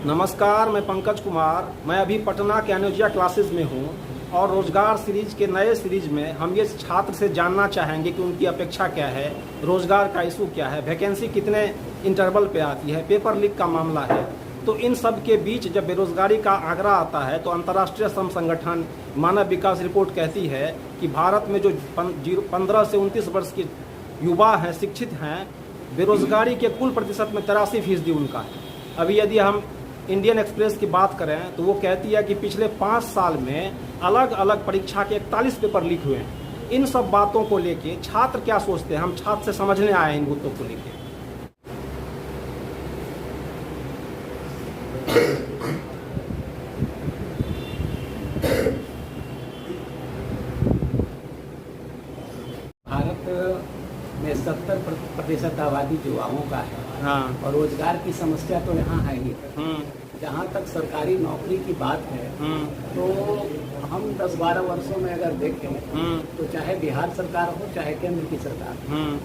नमस्कार, मैं पंकज कुमार। मैं अभी पटना के अनुजिया क्लासेस में हूँ और रोज़गार सीरीज के नए सीरीज में हम ये छात्र से जानना चाहेंगे कि उनकी अपेक्षा क्या है, रोज़गार का इशू क्या है, वैकेंसी कितने इंटरवल पे आती है, पेपर लीक का मामला है। तो इन सब के बीच जब बेरोज़गारी का आंकड़ा आता है तो अंतर्राष्ट्रीय श्रम संगठन मानव विकास रिपोर्ट कहती है कि भारत में जो 15 से 29 वर्ष के युवा हैं, शिक्षित हैं, बेरोज़गारी के कुल प्रतिशत में 83% उनका है। अभी यदि हम इंडियन एक्सप्रेस की बात करें तो वो कहती है कि पिछले 5 साल में अलग अलग परीक्षा के 41 पेपर लीक हुए हैं। इन सब बातों को लेके छात्र क्या सोचते हैं, हम छात्र से समझने आए हैं इन मुद्दों को लेके। भारत में 70% आबादी युवाओं का है। हाँ। और रोजगार की समस्या तो यहाँ है ही। जहाँ तक सरकारी नौकरी की बात है तो हम 10-12 वर्षों में अगर देखें तो चाहे बिहार सरकार हो चाहे केंद्र की सरकार,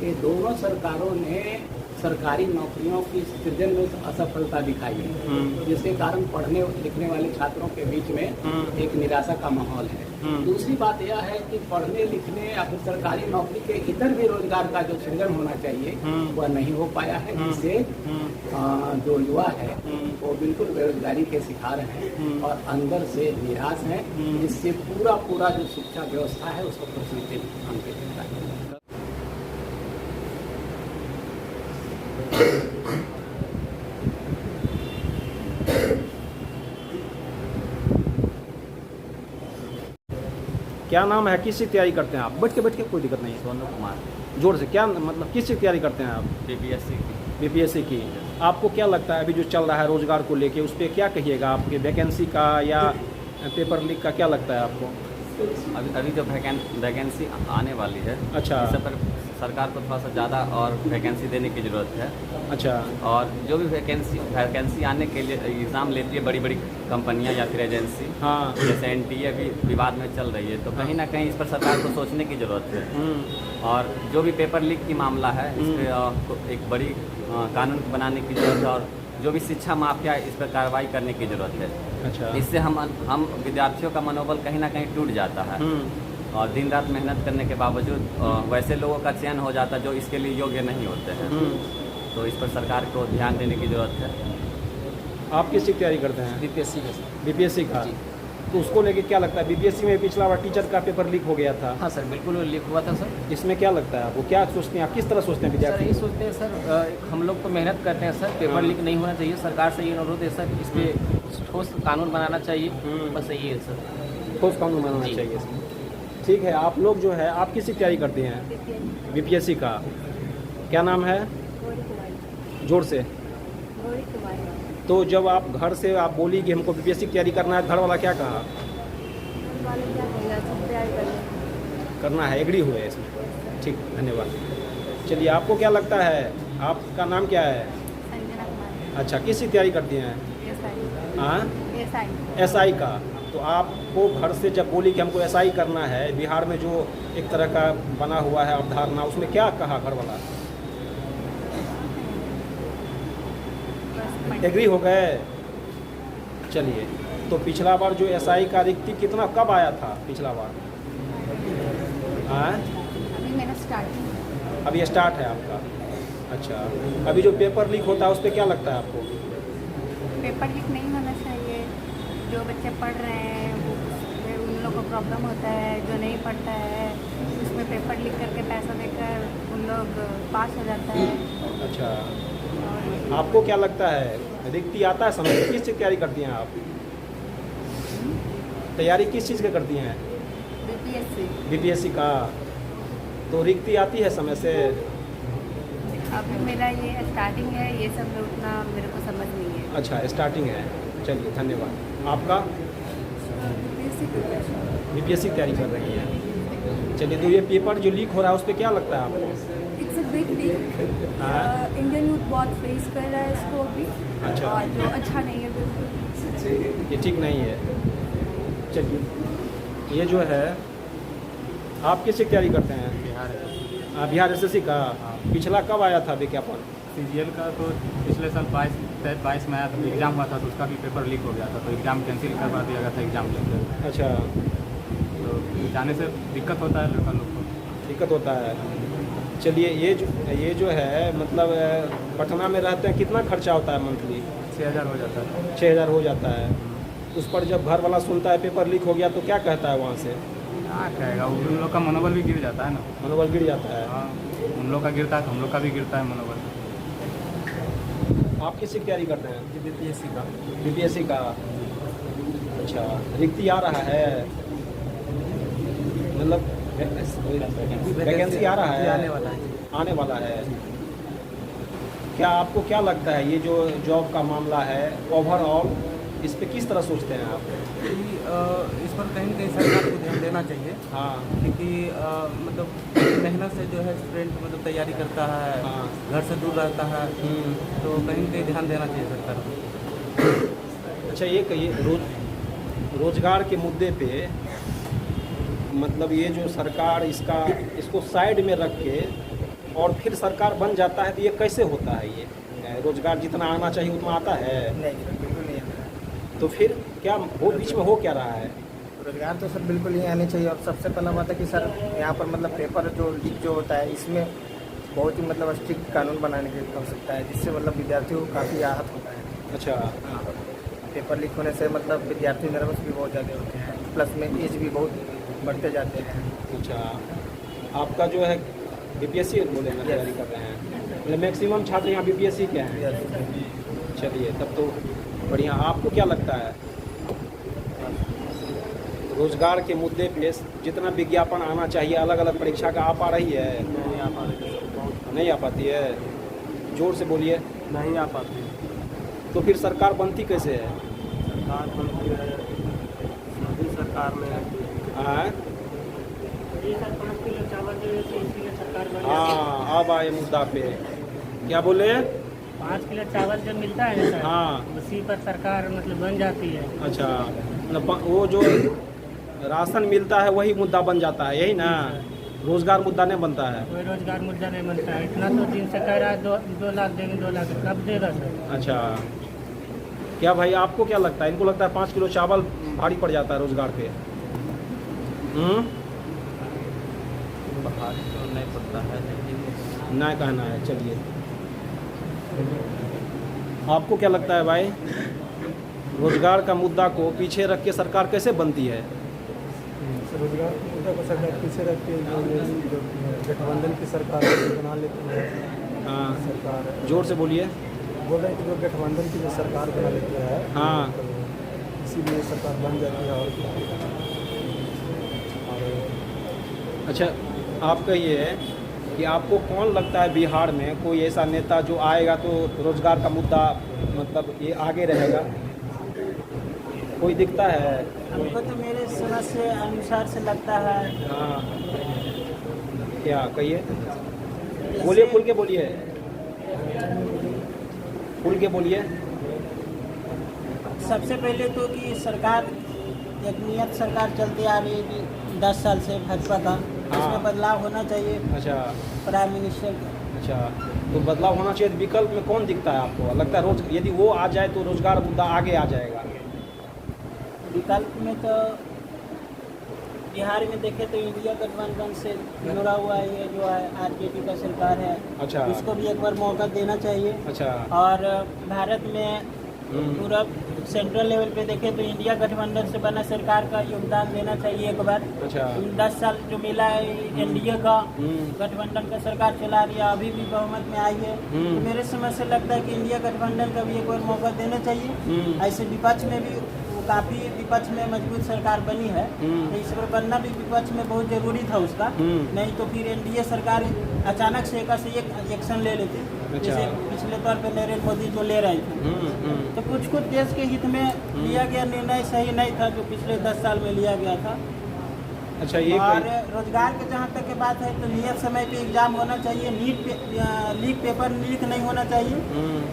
ये दोनों सरकारों ने सरकारी नौकरियों की सृजन में असफलता दिखाई है, जिसके कारण पढ़ने लिखने वाले छात्रों के बीच में एक निराशा का माहौल है। दूसरी बात यह है कि पढ़ने लिखने या फिर सरकारी नौकरी के इतर भी रोजगार का जो सृजन होना चाहिए वह नहीं हो पाया है, जिससे जो युवा है वो बिल्कुल बेरोजगारी के शिकार हैं और अंदर से निराश हैं, जिससे पूरा जो शिक्षा व्यवस्था है उसको प्रश्नचिन्ह देता है। क्या नाम है, किस चीज़ की तैयारी करते हैं आप? बैठ के कोई दिक्कत नहीं है। सोनू कुमार। जोर से, क्या मतलब किस चीज़ की तैयारी करते हैं आप? बीपीएससी की। आपको क्या लगता है अभी जो चल रहा है रोजगार को लेके, उस पर क्या कहिएगा? आपके वैकेंसी का या पेपर लीक का क्या लगता है आपको? अभी जो वैकेंसी आने वाली है, अच्छा, इस पर सरकार को थोड़ा सा ज़्यादा और वैकेंसी देने की ज़रूरत है। अच्छा। और जो भी वैकेंसी आने के लिए एग्ज़ाम लेती है बड़ी कंपनियां या फिर एजेंसी, हाँ, जैसे एनटीए भी विवाद में चल रही है, तो कहीं ना कहीं इस पर सरकार को सोचने की ज़रूरत है। और जो भी पेपर लीक की मामला है, इस पर एक बड़ी कानून बनाने की ज़रूरत है और जो भी शिक्षा माफिया है इस पर कार्रवाई करने की ज़रूरत है। अच्छा। इससे हम विद्यार्थियों का मनोबल कहीं ना कहीं टूट जाता है और दिन रात मेहनत करने के बावजूद वैसे लोगों का चयन हो जाता है जो इसके लिए योग्य नहीं होते हैं। तो इस पर सरकार को ध्यान देने की ज़रूरत है। आप किस चीज़ की तैयारी करते हैं? बीपीएससी का। तो उसको लेके क्या लगता है? बीपीएससी में पिछला बार टीचर का पेपर लीक हो गया था। हाँ सर, बिल्कुल लीक हुआ था सर। इसमें क्या लगता है आपको, क्या सोचते हैं आप, किस तरह सोचते हैं विद्यार्थी? सर ये सोचते हैं सर, हम लोग तो मेहनत करते हैं सर, पेपर लीक नहीं होना चाहिए। सरकार से ये अनुरोध है सर, इस पर ठोस कानून बनाना चाहिए। बस यही है सर, ठोस कानून बनाना चाहिए इसमें। ठीक है, आप लोग जो है, आप किस तैयारी करते हैं? बीपीएससी का। क्या नाम है? जोर से। तो जब आप घर से आप बोली कि हमको बीपीएससी की तैयारी करना है, घर वाला क्या कहा? करना है, एग्री हुए इसमें। ठीक, धन्यवाद। चलिए, आपको क्या लगता है, आपका नाम क्या है? अच्छा, किस की तैयारी करती हैं? एसआई का। तो आपको घर से जब बोली कि हमको एसआई करना है, बिहार में जो एक तरह का बना हुआ है अवधारणा, उसमें क्या कहा घर वाला? एग्री हो गए? चलिए, तो पिछला बार जो एसआई का रिक्ति कितना कब आया था पिछला बार? अभी मेरा स्टार्ट अभी स्टार्ट है आपका। अच्छा, अभी जो पेपर लीक होता है उस पर क्या लगता है आपको? पेपर लीक नहीं होना चाहिए। जो बच्चे पढ़ रहे हैं उन लोगों को प्रॉब्लम होता है, जो नहीं पढ़ता है उसमें पेपर लीक करके पैसा देकर उन लोग पास हो जाता है। अच्छा, आपको क्या लगता है, रिक्ति आता है समय? किस चीज़ की तैयारी करती हैं आप? तैयारी किस चीज़ की करती हैं? बीपीएससी का। तो रिक्ति आती है समय से? अभी मेरा ये स्टार्टिंग है, ये सब उतना मेरे को समझ नहीं है। अच्छा, स्टार्टिंग है। चलिए, धन्यवाद। आपका? बीपीएससी की तैयारी कर रही है। चलिए, तो ये पेपर जो लीक हो रहा है उस पर क्या लगता है आपको? It's a big leak. Indian youth बहुत फेस कर रहा है इसको अभी। अच्छा। और जो अच्छा नहीं है बिल्कुल, ये ठीक नहीं है। चलिए, ये जो है, आप किससे तैयारी करते हैं? बिहार बिहार एसएससी का। पिछला कब आया था विज्ञापन? सीजीएल का तो पिछले साल 22 तहत 22 में आया था, एग्ज़ाम हुआ था तो उसका भी पेपर लीक हो गया था, तो एग्ज़ाम कैंसिल करवा दिया गया था एग्ज़ाम लेकर। अच्छा, तो जाने से दिक्कत होता है लड़का लोग को। दिक्कत होता है। चलिए, ये जो है मतलब पटना में रहते हैं, कितना खर्चा होता है मंथली? 6000 हो जाता है। 6000 हो जाता है। उस पर जब घर वाला सुनता है पेपर लीक हो गया तो क्या कहता है वहाँ से? क्या कहेगा, उन लोग का मनोबल भी गिर जाता है ना। मनोबल गिर जाता है। हाँ, उन लोग का गिरता है तो हम लोग का भी गिरता है मनोबल। आप किसकी तैयारी करते हैं? बीपीएससी का। बीपीएससी का। अच्छा, रिक्ति आ रहा है, मतलब वैकेंसी आ रहा है? आने वाला है। आने वाला है। क्या आपको क्या लगता है ये जो जॉब का मामला है ओवरऑल, इस पे किस तरह सोचते हैं आप? इस पर कहीं न कहीं सरकार को ध्यान देना चाहिए। हाँ, क्योंकि मतलब मेहनत से जो है स्टूडेंट मतलब तैयारी करता है, हाँ। घर से दूर रहता है, तो कहीं न कहीं ध्यान देना चाहिए सरकार को। अच्छा, ये कहिए रोजगार के मुद्दे पे मतलब ये जो सरकार इसको साइड में रख के और फिर सरकार बन जाता है, तो ये कैसे होता है? ये रोजगार जितना आना चाहिए उतना आता है? नहीं, बिल्कुल नहीं आता। तो फिर क्या वो बीच में हो क्या रहा है? रोजगार तो सर बिल्कुल ही आने चाहिए। और सबसे पहला बात है कि सर यहाँ पर मतलब पेपर जो लीक जो होता है, इसमें बहुत ही मतलब स्ट्रिक्ट कानून बनाने की आवश्यकता है, जिससे मतलब विद्यार्थियों को काफ़ी राहत होता है। अच्छा, पेपर लीक होने से मतलब विद्यार्थी नर्वस भी बहुत ज़्यादा होते हैं, प्लस में एज भी बहुत बढ़ते जाते हैं। अच्छा। आपका जो है बीपीएससी बोले ना तैयारी कर रहे हैं, मतलब मैक्सिमम छात्र यहाँ बीपीएससी के हैं। चलिए, तब तो बढ़िया। आपको क्या लगता है रोजगार के मुद्दे पे जितना विज्ञापन आना चाहिए अलग अलग परीक्षा का, आ पा रही है? नहीं आ पाती है। जोर से बोलिए। नहीं आ पाती। तो फिर सरकार बनती कैसे है? सरकार बनती है मोदी सरकार में। हाँ, 5 किलो चावल दे देते इसलिए सरकार बन हाँ, अब आए मुद्दा पे। क्या बोले? 5 किलो चावल जो मिलता है ना सर, हाँ, उसी पर सरकार मतलब बन जाती है। अच्छा, मतलब वो जो राशन मिलता है वही मुद्दा बन जाता है, यही ना? रोजगार मुद्दा नहीं बनता है। कोई रोजगार मुद्दा नहीं बनता है। इतना तो दिन से कह रहा है 2 लाख देंगे, 2 लाख कब देगा सर? अच्छा, क्या भाई आपको क्या लगता है? इनको लगता है 5 किलो चावल भारी पड़ जाता है रोजगार पे? भारी तो नहीं पड़ता है, लेकिन ना कहना है। चलिए, आपको क्या लगता है भाई, रोजगार का मुद्दा को पीछे रख के सरकार कैसे बनती है? रोजगार के मुद्दा को सरकार पीछे रख के जो गठबंधन की सरकार बना लेती है। हाँ, सरकार जोर से बोलिए। बोल रहे हैं कि जो गठबंधन की जो सरकार बना लेती है, हाँ, तो इसीलिए सरकार बन जाती है। और अच्छा, आप कहिए कि आपको कौन लगता है बिहार में कोई ऐसा नेता जो आएगा तो रोजगार का मुद्दा मतलब ये आगे रहेगा? कोई दिखता है? हमको तो मेरे समझ से अनुसार से लगता है। हाँ, क्या कहिए? बोलिए, खुल के बोलिए, खुल के बोलिए। सबसे पहले तो कि सरकार एक नियत सरकार चलती आ रही है 10 साल से भाजपा का, इसमें बदलाव होना चाहिए। अच्छा, प्राइम मिनिस्टर अच्छा, तो बदलाव होना चाहिए। विकल्प में कौन दिखता है आपको? लगता है यदि वो आ जाए तो रोजगार मुद्दा आगे आ जाएगा? विकल्प में तो बिहार में देखे तो इंडिया गठबंधन से जुड़ा हुआ है, ये जो है आरजेडी का सरकार है। अच्छा, उसको भी एक बार मौका देना चाहिए। अच्छा, और भारत में पूरा सेंट्रल लेवल पे देखें तो इंडिया गठबंधन से बना सरकार का योगदान देना चाहिए एक बार। अच्छा, 10 साल जो मिला है एनडीए का, गठबंधन का सरकार चला रही है, अभी भी बहुमत में आई है। तो मेरे समझ से लगता है कि इंडिया गठबंधन का भी एक बार मौका देना चाहिए। ऐसे विपक्ष में भी काफ़ी विपक्ष में मजबूत सरकार बनी है, तो इस पर बनना भी विपक्ष में बहुत जरूरी था उसका। नहीं तो फिर एनडीए सरकार अचानक से एक एक्शन ले लेती, जैसे पिछले तौर पे नरेंद्र मोदी जो ले रहे थे। तो कुछ देश के हित में लिया गया निर्णय सही नहीं था जो पिछले 10 साल में लिया गया था। अच्छा, ये और रोजगार के जहाँ तक की बात है तो नियत समय पे एग्जाम होना चाहिए, लीक पेपर लीक नहीं होना चाहिए।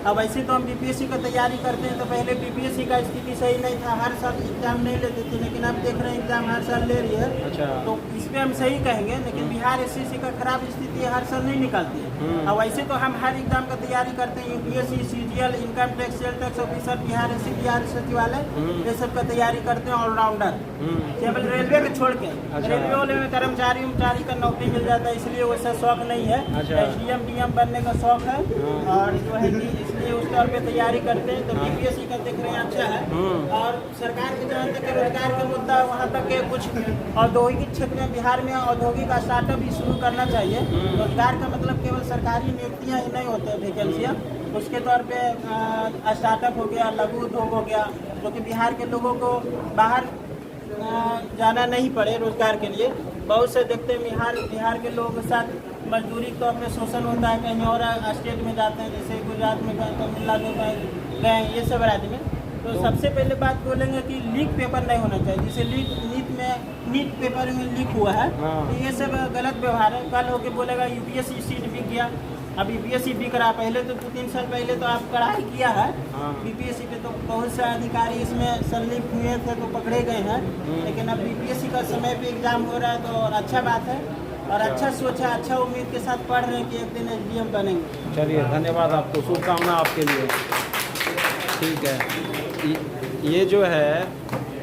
अब ऐसे तो हम बीपीएससी का तैयारी करते हैं तो पहले बीपीएससी का स्थिति सही नहीं था, हर साल एग्जाम नहीं लेते थे, लेकिन अब देख रहे हैं एग्जाम हर साल ले रही है। अच्छा, तो इस पर हम सही कहेंगे, लेकिन बिहार एसएससी का खराब स्थिति निकलती है, हर साल नहीं निकलती है। और वैसे तो हम हर एग्जाम का तैयारी करते हैं, UPSC, CGL, income tax, sale tax officer, Bihar Bihar सचिवालय, ये सब का तैयारी करते हैं ऑलराउंडर। केवल रेलवे को छोड़ के रेलवे वाले में कर्मचारी का नौकरी मिल जाता है, इसलिए वैसा शौक नहीं है। एसडीएम डीएम बनने का शौक है और जो है कि इसलिए उस तौर पे तैयारी करते हैं। तो बीपीएससी का देख रहे हैं अच्छा है। और सरकार के जहाँ तक रोजगार का मुद्दा, वहाँ तक के कुछ औद्योगिक क्षेत्र में बिहार में औद्योगिक स्टार्टअप भी शुरू करना चाहिए। रोजगार का मतलब केवल सरकारी नियुक्तियाँ ही नहीं होते, वैकेंसियाँ, उसके तौर पे स्टार्टअप हो गया, लघु उद्योग हो गया, जो कि बिहार के लोगों को बाहर जाना नहीं पड़े रोजगार के लिए। बहुत से देखते हैं बिहार के लोगों के साथ मजदूरी के तौर पे शोषण होता है, कहीं और स्टेट में जाते हैं, जैसे गुजरात में गए, तमिलनाडु में गए, ये सब राज्य में। तो सबसे पहले बात बोलेंगे कि लीक पेपर नहीं होना चाहिए। जैसे नीट पेपर में लीक हुआ है, तो ये सब गलत व्यवहार है। कल होके बोलेगा यूपीएससी सीट बिक गया, अब यूपीएससी बिक रहा। पहले तो 2-3 साल पहले तो आप कड़ाई किया है बीपीएससी पे, तो बहुत से अधिकारी इसमें संलिप्त हुए थे तो पकड़े गए हैं। लेकिन अब बीपीएससी का समय पे एग्जाम हो रहा है, तो और अच्छा बात है और अच्छा सोचा, अच्छा उम्मीद के साथ पढ़ रहे हैं कि एक दिन एसडीएम बनेंगे। चलिए, धन्यवाद आपको, शुभकामना आपके लिए। ठीक है, ये जो है,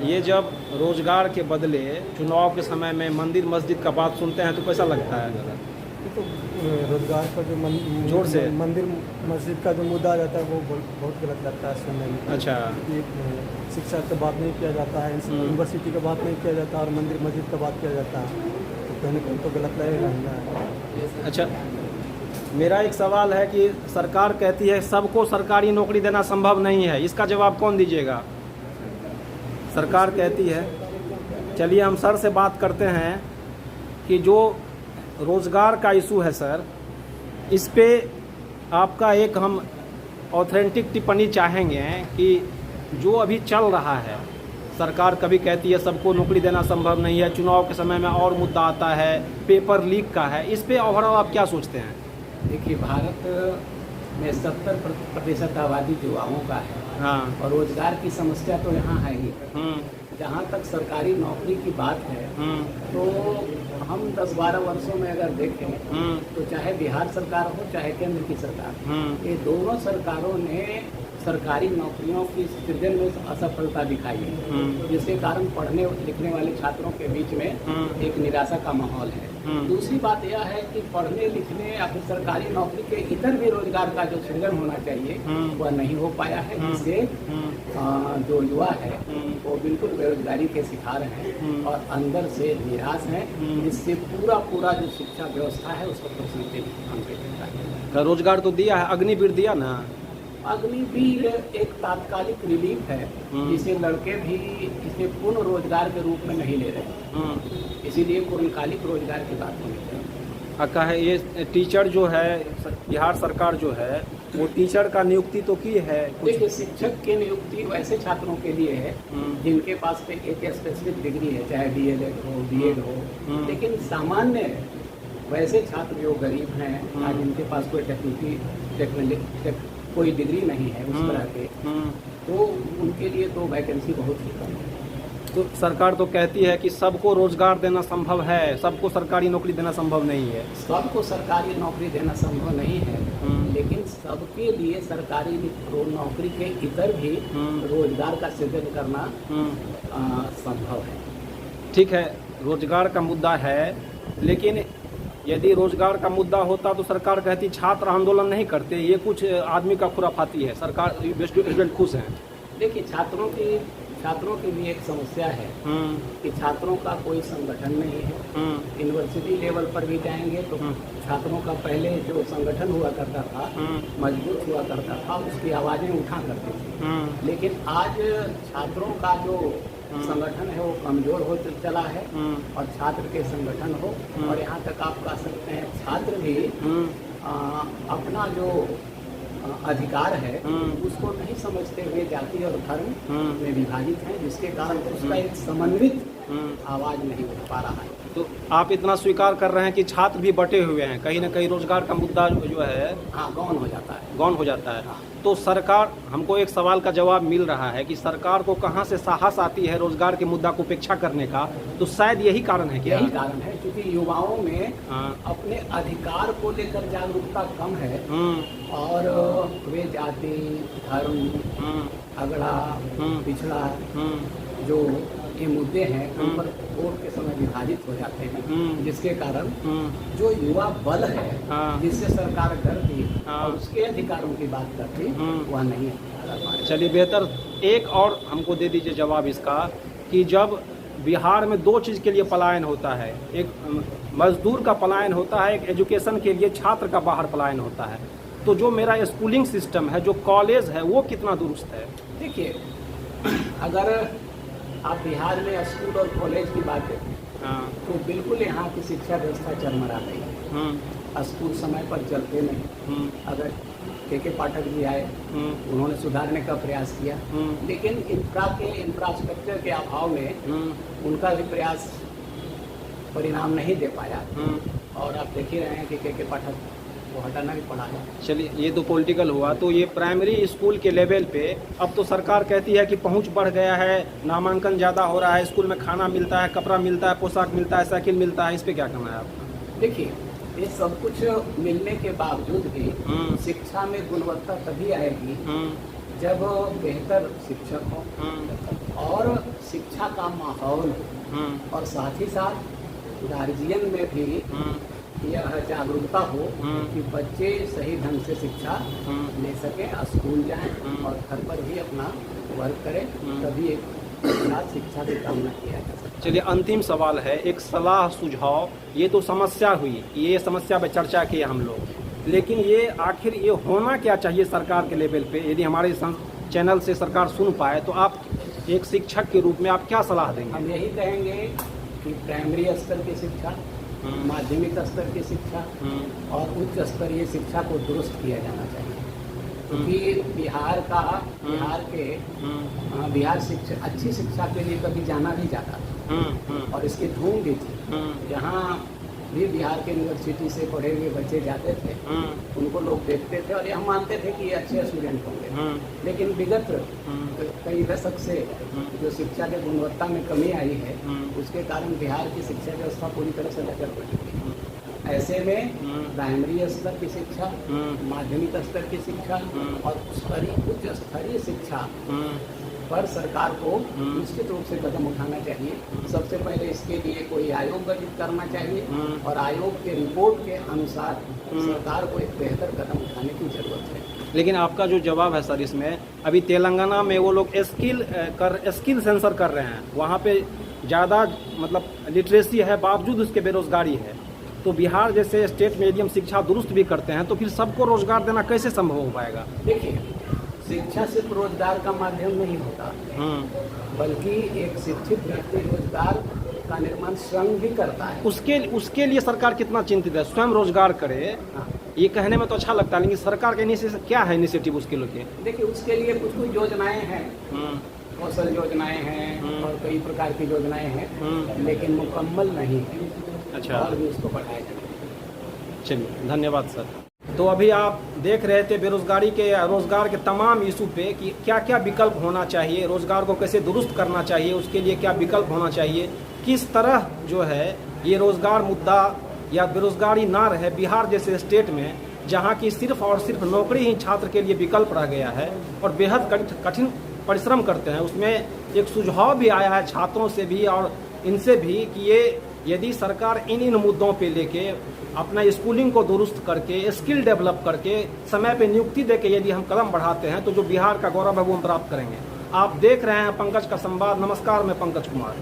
ये जब रोजगार के बदले चुनाव के समय में मंदिर मस्जिद का बात सुनते हैं तो कैसा लगता है ज़रा? तो रोजगार का जो जोर से मंदिर मस्जिद का जो मुद्दा आ जाता है वो बहुत गलत लगता है सुनने में। अच्छा, शिक्षा की बात नहीं किया जाता है, यूनिवर्सिटी की बात नहीं किया जाता और मंदिर मस्जिद का बात किया जाता है, तो कहीं ना कहीं तो गलत लगेगा। अच्छा, मेरा एक सवाल है कि सरकार कहती है सबको सरकारी नौकरी देना संभव नहीं है, इसका जवाब कौन दीजिएगा? सरकार कहती है। चलिए, हम सर से बात करते हैं कि जो रोज़गार का इशू है सर, इस पे आपका एक हम ऑथेंटिक टिप्पणी चाहेंगे कि जो अभी चल रहा है, सरकार कभी कहती है सबको नौकरी देना संभव नहीं है, चुनाव के समय में और मुद्दा आता है, पेपर लीक का है, इस पे ओवरऑल आप क्या सोचते हैं? देखिए, भारत में 70% आबादी युवाओं का है। हाँ। और रोजगार की समस्या तो यहाँ है ही। जहाँ तक सरकारी नौकरी की बात है, तो हम 10-12 वर्षों में अगर देखें तो चाहे बिहार सरकार हो चाहे केंद्र की सरकार, ये दोनों सरकारों ने सरकारी नौकरियों की सृजन में असफलता दिखाई है, जिसके कारण पढ़ने लिखने वाले छात्रों के बीच में एक निराशा का माहौल है। दूसरी बात यह है कि पढ़ने लिखने या फिर सरकारी नौकरी के इतर भी रोजगार का जो सृजन होना चाहिए वह नहीं हो पाया है, जिससे जो युवा है वो बिल्कुल बेरोजगारी के शिकार हैं और अंदर से निराश हैं, जिससे पूरा जो शिक्षा व्यवस्था है उसको प्रश्न है। रोजगार तो दिया है, अग्निवीर दिया ना। अग्निवीर एक तात्कालिक रिलीफ है, जिसे लड़के भी इसे पूर्ण रोजगार के रूप में नहीं ले रहे, इसीलिए पूर्णकालिक रोजगार की बात होनी चाहिए। कहा ये टीचर जो है, बिहार सरकार जो है वो टीचर का नियुक्ति तो की है। देखिए, शिक्षक की नियुक्ति वैसे छात्रों के लिए है जिनके पास पे एक स्पेसिफिक डिग्री है, चाहे डीएलएड हो, बीएड हो। लेकिन सामान्य वैसे छात्र जो गरीब हैं या जिनके पास कोई कोई डिग्री नहीं है उस तरह के, तो उनके लिए तो वैकेंसी बहुत ही कम है। तो सरकार तो कहती है कि सबको रोजगार देना संभव है, सबको सरकारी नौकरी देना संभव नहीं है। सबको सरकारी नौकरी देना संभव नहीं है, लेकिन सबके लिए सरकारी नौकरी के इतर भी रोजगार का सृजन करना संभव है। ठीक है, रोजगार का मुद्दा है, लेकिन यदि रोजगार का मुद्दा होता तो सरकार कहती छात्र आंदोलन नहीं करते, ये कुछ आदमी का खुराफाती है, सरकार स्टूडेंट खुश हैं। देखिए, छात्रों की भी एक समस्या है कि छात्रों का कोई संगठन नहीं है। यूनिवर्सिटी लेवल पर भी जाएंगे तो छात्रों का पहले जो संगठन हुआ करता था, मजबूत हुआ करता था, उसकी आवाज़ें उठा करती थी। लेकिन आज छात्रों का जो संगठन है वो कमजोर हो चला है और छात्र के संगठन हो, और यहाँ तक आप कह सकते हैं छात्र भी अपना जो अधिकार है उसको नहीं समझते हुए जाति और धर्म में विभाजित हैं, जिसके कारण उसका एक समन्वित आवाज़ नहीं उठ पा रहा है। तो आप इतना स्वीकार कर रहे हैं कि छात्र भी बटे हुए हैं, कहीं ना कहीं रोजगार का मुद्दा जो है हाँ, गौन हो जाता है। गौन हो जाता है। तो सरकार, हमको एक सवाल का जवाब मिल रहा है कि सरकार को कहाँ से साहस आती है रोजगार के मुद्दा को उपेक्षा करने का, तो शायद यही कारण है क्या? यही कारण है, क्योंकि युवाओं में अपने अधिकार को लेकर जागरूकता कम है और वे जाति, धर्म, अगड़ा, पिछड़ा जो ये मुद्दे हैं उन पर वोट के समय विभाजित हो जाते हैं, जिसके कारण जो युवा बल है जिससे सरकार डरती और उसके अधिकारों की बात करती वह नहीं है। चलिए बेहतर एक और हमको दे दीजिए जवाब इसका कि जब बिहार में दो चीज़ के लिए पलायन होता है, एक मजदूर का पलायन होता है, एक एजुकेशन के लिए छात्र का बाहर पलायन होता है, तो जो मेरा स्कूलिंग सिस्टम है, जो कॉलेज है, वो कितना दुरुस्त है? देखिए, अगर आप बिहार में स्कूल और कॉलेज की बात करें तो बिल्कुल यहाँ की शिक्षा व्यवस्था चरमरा गई है। स्कूल समय पर चलते नहीं। अगर के पाठक जी आए, उन्होंने सुधारने का प्रयास किया, लेकिन इंफ्रास्ट्रक्चर के अभाव में उनका भी प्रयास परिणाम नहीं दे पाया। और आप देख ही रहे हैं कि के पाठक वो हटाना भी पड़ा है। चलिए, ये तो पॉलिटिकल हुआ। तो ये प्राइमरी स्कूल के लेवल पे अब तो सरकार कहती है कि पहुंच बढ़ गया है, नामांकन ज़्यादा हो रहा है, स्कूल में खाना मिलता है, कपड़ा मिलता है, पोशाक मिलता है, साइकिल मिलता है, इस पे क्या कहना है आपका? देखिए, ये सब कुछ मिलने के बावजूद भी शिक्षा में गुणवत्ता तभी आएगी जब बेहतर शिक्षक हो और शिक्षा का माहौल हो और साथ ही साथ गार्जियन में भी यह जागरूकता हो कि बच्चे सही ढंग से शिक्षा ले सके, स्कूल जाएं और घर पर भी अपना वर्क करें, तभी एक शिक्षा की कामना किया जा सकता है। चलिए, अंतिम सवाल है, एक सलाह सुझाव। ये तो समस्या हुई, ये समस्या पे चर्चा किए हम लोग, लेकिन ये आखिर ये होना क्या चाहिए सरकार के लेवल पे? यदि हमारे चैनल से सरकार सुन पाए तो आप एक शिक्षक के रूप में आप क्या सलाह देंगे? हम यही कहेंगे कि प्राइमरी स्तर की शिक्षा, माध्यमिक स्तर की शिक्षा और उच्च स्तरीय शिक्षा को दुरुस्त किया जाना चाहिए, क्योंकि बिहार शिक्षा अच्छी शिक्षा के लिए कभी जाना भी जाता था और इसकी धूम भी थी। जहाँ भी बिहार के यूनिवर्सिटी से पढ़े हुए बच्चे जाते थे उनको लोग देखते थे और हम मानते थे कि ये अच्छे स्टूडेंट होंगे, लेकिन विगत कई दशक से जो शिक्षा के गुणवत्ता में कमी आई है उसके कारण बिहार की शिक्षा व्यवस्था पूरी तरह से लचर पड़ चुकी है। ऐसे में प्राइमरी स्तर की शिक्षा, माध्यमिक स्तर की शिक्षा और उच्च स्तरीय शिक्षा पर सरकार को निश्चित रूप से कदम उठाना चाहिए। सबसे पहले इसके लिए कोई आयोग गठित करना चाहिए और आयोग के रिपोर्ट के अनुसार सरकार को एक बेहतर कदम उठाने की जरूरत है। लेकिन आपका जो जवाब है सर इसमें, अभी तेलंगाना में वो लोग स्किल सेंसर कर रहे हैं, वहाँ पे ज़्यादा मतलब लिटरेसी है, बावजूद उसके बेरोजगारी है। तो बिहार जैसे स्टेट मीडियम शिक्षा दुरुस्त भी करते हैं, तो फिर सबको रोजगार देना कैसे संभव हो पाएगा? देखिए, शिक्षा सिर्फ रोजगार का माध्यम नहीं होता, बल्कि एक शिक्षित व्यक्ति रोजगार का निर्माण स्वयं भी करता है। उसके लिए सरकार कितना चिंतित है? स्वयं रोजगार करे, ये कहने में तो अच्छा लगता है, लेकिन सरकार के इनिशिएटिव क्या है? इनिशिएटिव उसके लिए देखिए, उसके लिए कुछ योजनाएं हैं, कौशल योजनाएं हैं और कई प्रकार की योजनाएं हैं, लेकिन मुकम्मल नहीं है। अच्छा, और भी उसको बढ़ाया जाए। चलिए, धन्यवाद सर। तो अभी आप देख रहे थे बेरोजगारी के, रोजगार के तमाम इशू पे कि क्या क्या विकल्प होना चाहिए, रोजगार को कैसे दुरुस्त करना चाहिए, उसके लिए क्या विकल्प होना चाहिए, किस तरह जो है ये रोजगार मुद्दा या बेरोजगारी ना रहे बिहार जैसे स्टेट में, जहाँ की सिर्फ और सिर्फ नौकरी ही छात्र के लिए विकल्प रह गया है और बेहद कठिन परिश्रम करते हैं। उसमें एक सुझाव भी आया है छात्रों से भी और इनसे भी कि ये यदि सरकार इन मुद्दों पे लेके अपना स्कूलिंग को दुरुस्त करके, स्किल डेवलप करके, समय पे नियुक्ति देके यदि हम कदम बढ़ाते हैं तो जो बिहार का गौरव है वो हम प्राप्त करेंगे। आप देख रहे हैं पंकज का संवाद। नमस्कार, मैं पंकज कुमार।